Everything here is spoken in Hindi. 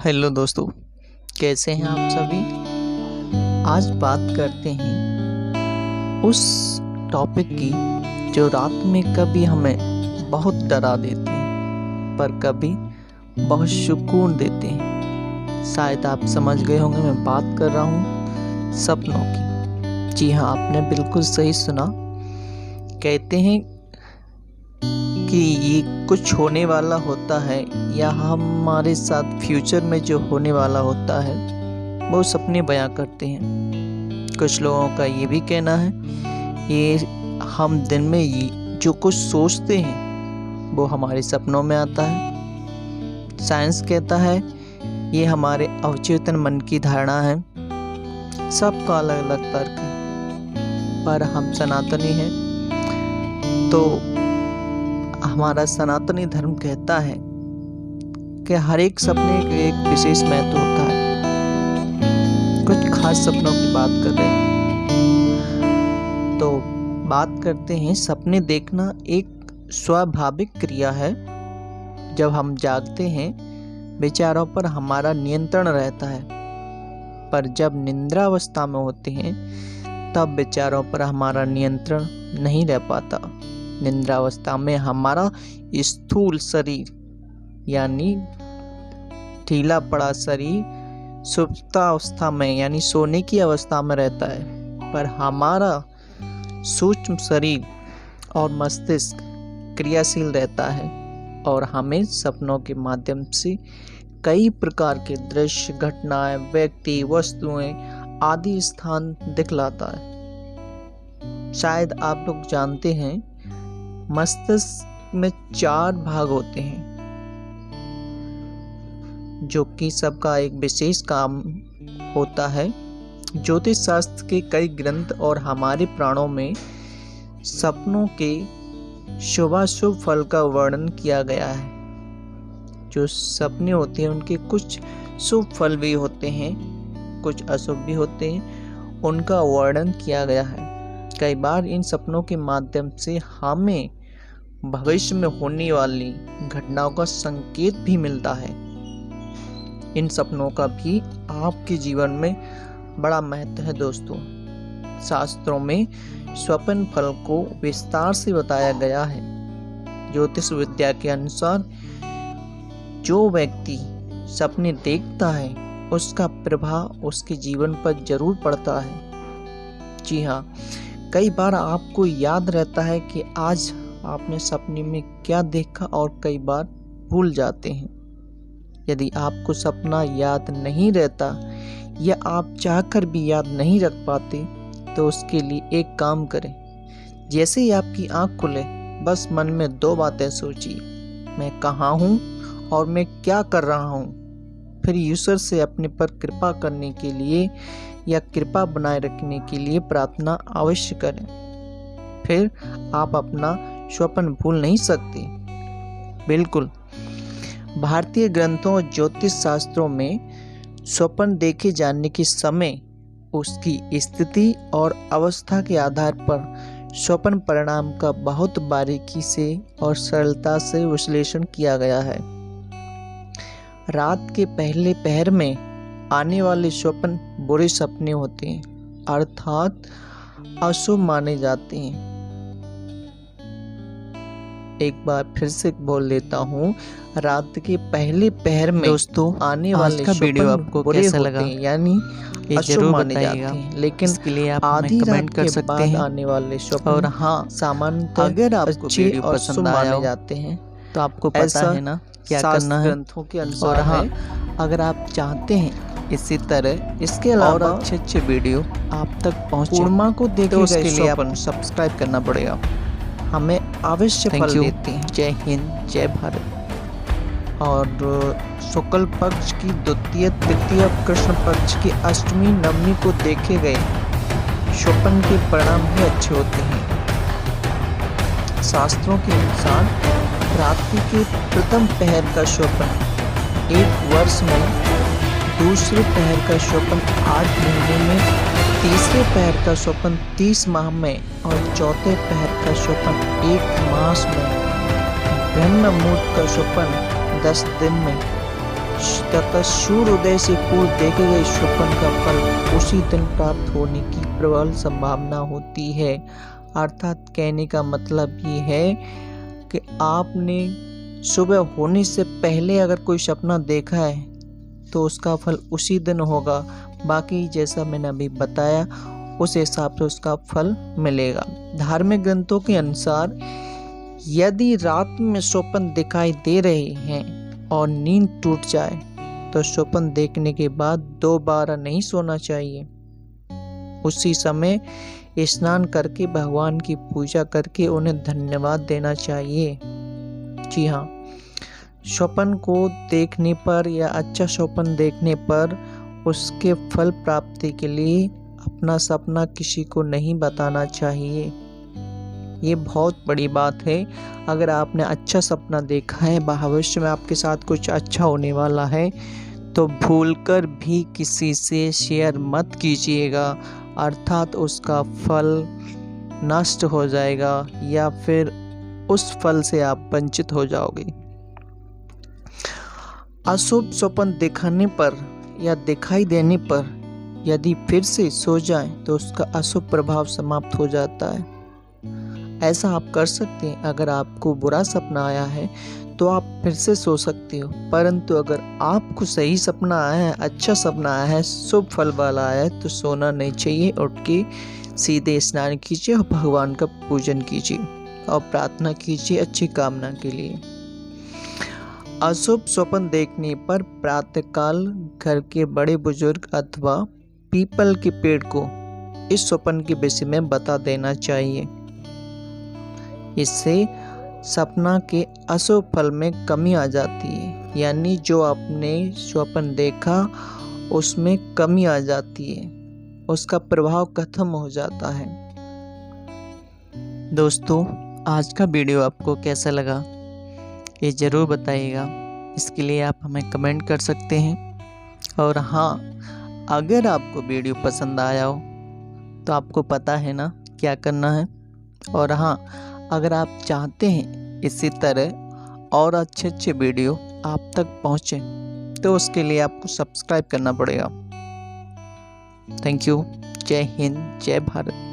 हेलो दोस्तों, कैसे हैं आप सभी। आज बात करते हैं उस टॉपिक की जो रात में कभी हमें बहुत डरा देते हैं पर कभी बहुत सुकून देते हैं। शायद आप समझ गए होंगे मैं बात कर रहा हूँ सपनों की। जी हाँ, आपने बिल्कुल सही सुना। कहते हैं कि ये कुछ होने वाला होता है या हमारे साथ फ्यूचर में जो होने वाला होता है वो सपने बयां करते हैं। कुछ लोगों का ये भी कहना है ये हम दिन में जो कुछ सोचते हैं वो हमारे सपनों में आता है। साइंस कहता है ये हमारे अवचेतन मन की धारणा है। सबका अलग अलग तर्क है पर हम सनातनी हैं तो हमारा सनातनी धर्म कहता है कि हर एक सपने के एक विशेष महत्व होता है। कुछ खास सपनों की बात कर रहे हैं तो बात करते हैं। सपने देखना एक स्वाभाविक क्रिया है। जब हम जागते हैं विचारों पर हमारा नियंत्रण रहता है, पर जब निद्रावस्था में होते हैं तब विचारों पर हमारा नियंत्रण नहीं रह पाता। निद्रावस्था में हमारा स्थूल शरीर यानी ढीला पड़ा शरीर सुप्तावस्था में यानी सोने की अवस्था में रहता है, पर हमारा सूक्ष्म शरीर और मस्तिष्क क्रियाशील रहता है और हमें सपनों के माध्यम से कई प्रकार के दृश्य, घटनाएं, व्यक्ति, वस्तुएं आदि स्थान दिखलाता है। शायद आप लोग जानते हैं मस्तिष्क में 4 भाग होते हैं जो कि सबका एक विशेष काम होता है। ज्योतिष शास्त्र के कई ग्रंथ और हमारे प्राणों में सपनों के शुभाशुभ फल का वर्णन किया गया है। जो सपने होते हैं उनके कुछ शुभ फल भी होते हैं, कुछ अशुभ भी होते हैं, उनका वर्णन किया गया है। कई बार इन सपनों के माध्यम से हमें भविष्य में होने वाली घटनाओं का संकेत भी मिलता है। इन सपनों का भी आपके जीवन में बड़ा महत्व है दोस्तों। शास्त्रों में स्वप्न फल को विस्तार से बताया गया है। ज्योतिष विद्या के अनुसार जो व्यक्ति सपने देखता है उसका प्रभाव उसके जीवन पर जरूर पड़ता है। जी हाँ, कई बार आपको याद रहता है कि आज आपने सपने में क्या देखा और कई बार भूल जाते हैं। यदि आपको सपना याद नहीं रहता या आप चाहकर भी याद नहीं रख पाते तो उसके लिए एक काम करें। जैसे ही आपकी आंख खुले बस मन में 2 बातें सोचिए, मैं कहाँ हूँ और मैं क्या कर रहा हूँ। फिर ईश्वर से अपने पर कृपा करने के लिए या कृपा बनाए रखने के लिए प्रार्थना अवश्य करें। फिर आप अपना स्वप्न भूल नहीं सकते। बिल्कुल, भारतीय ग्रंथों और ज्योतिष शास्त्रों में स्वप्न देखे जाने के समय उसकी स्थिति और अवस्था के आधार पर स्वप्न परिणाम का बहुत बारीकी से और सरलता से विश्लेषण किया गया है। रात के पहले पहर में आने वाले स्वप्न बुरे सपने होते हैं, अर्थात अशुभ माने जाते हैं। एक बार फिर से बोल लेता हूँ, रात के पहले पहर में दोस्तों आने वाले वीडियो आपको कैसा लगा यानी अशुभ माने जाते हैं, लेकिन इसके लिए आप आधी कमेंट कर सकते हैं आने वाले स्वप्न। और हाँ, सामान्यतः अगर आपको वीडियो पसंद माने जाते हैं तो आपको पता है ना क्या करना है ग्रंथों के अनुसार। और हाँ, अगर आप चाहते हैं इसी तरह इसके अलावा और अच्छे वीडियो आप तक पहुँचे पूर्णिमा को देखे तो उसके लिए आप सब्सक्राइब करना पड़ेगा। हमें अवश्य फल देते हैं। जय हिंद, जय भारत। और शुक्ल पक्ष की द्वितीय, तृतीय, कृष्ण पक्ष की अष्टमी, नवमी को देखे गए स्वप्न के परिणाम भी अच्छे होते हैं। शास्त्रों के अनुसार रात्रि के प्रथम पहर का स्वप्न 1 वर्ष में, दूसरे पहर का स्वप्न 8 महीने में, तीसरे पहर का स्वप्न 30 माह में और चौथे पहर का स्वप्न 1 मास में, ब्रह्म मुहूर्त का स्वप्न 10 दिन में, तथा सूर्योदय से पूर्व देखे गए स्वप्न का फल उसी दिन प्राप्त होने की प्रबल संभावना होती है। अर्थात कहने का मतलब ये है कि आपने सुबह होने से पहले अगर कोई सपना देखा है तो उसका फल उसी दिन होगा। बाकी जैसा मैंने अभी बताया उस हिसाब से उसका फल मिलेगा। धार्मिक ग्रंथों के अनुसार यदि रात में स्वप्न दिखाई दे रहे हैं और नींद टूट जाए तो स्वप्न देखने के बाद दोबारा नहीं सोना चाहिए। उसी समय स्नान करके भगवान की पूजा करके उन्हें धन्यवाद देना चाहिए। जी हाँ, स्वप्न को देखने पर या अच्छा स्वप्न देखने पर उसके फल प्राप्ति के लिए अपना सपना किसी को नहीं बताना चाहिए। ये बहुत बड़ी बात है। अगर आपने अच्छा सपना देखा है, भविष्य में आपके साथ कुछ अच्छा होने वाला है, तो भूलकर भी किसी से शेयर मत कीजिएगा। अर्थात उसका फल नष्ट हो जाएगा या फिर उस फल से आप वंचित हो जाओगे। अशुभ स्वप्न दिखाने पर या दिखाई देने पर यदि फिर से सो जाएं तो उसका अशुभ प्रभाव समाप्त हो जाता है। ऐसा आप कर सकते हैं। अगर आपको बुरा सपना आया है तो आप फिर से सो सकते हो, परंतु अगर आपको सही सपना आया है, अच्छा सपना आया है, शुभ फल वाला आया है, तो सोना नहीं चाहिए। उठ के सीधे स्नान कीजिए और भगवान का पूजन कीजिए और प्रार्थना कीजिए अच्छी कामना के लिए। अशुभ स्वप्न देखने पर प्रातःकाल घर के बड़े बुजुर्ग अथवा पीपल के पेड़ को इस स्वप्न के विषय में बता देना चाहिए। इससे सपना के अशुभ फल में कमी आ जाती है, यानी जो आपने स्वप्न देखा उसमें कमी आ जाती है, उसका प्रभाव खत्म हो जाता है। दोस्तों, आज का वीडियो आपको कैसा लगा ये ज़रूर बताइएगा। इसके लिए आप हमें कमेंट कर सकते हैं। और हाँ, अगर आपको वीडियो पसंद आया हो तो आपको पता है ना क्या करना है। और हाँ, अगर आप चाहते हैं इसी तरह और अच्छे वीडियो आप तक पहुँचे तो उसके लिए आपको सब्सक्राइब करना पड़ेगा। Thank you. जय हिंद, जय भारत।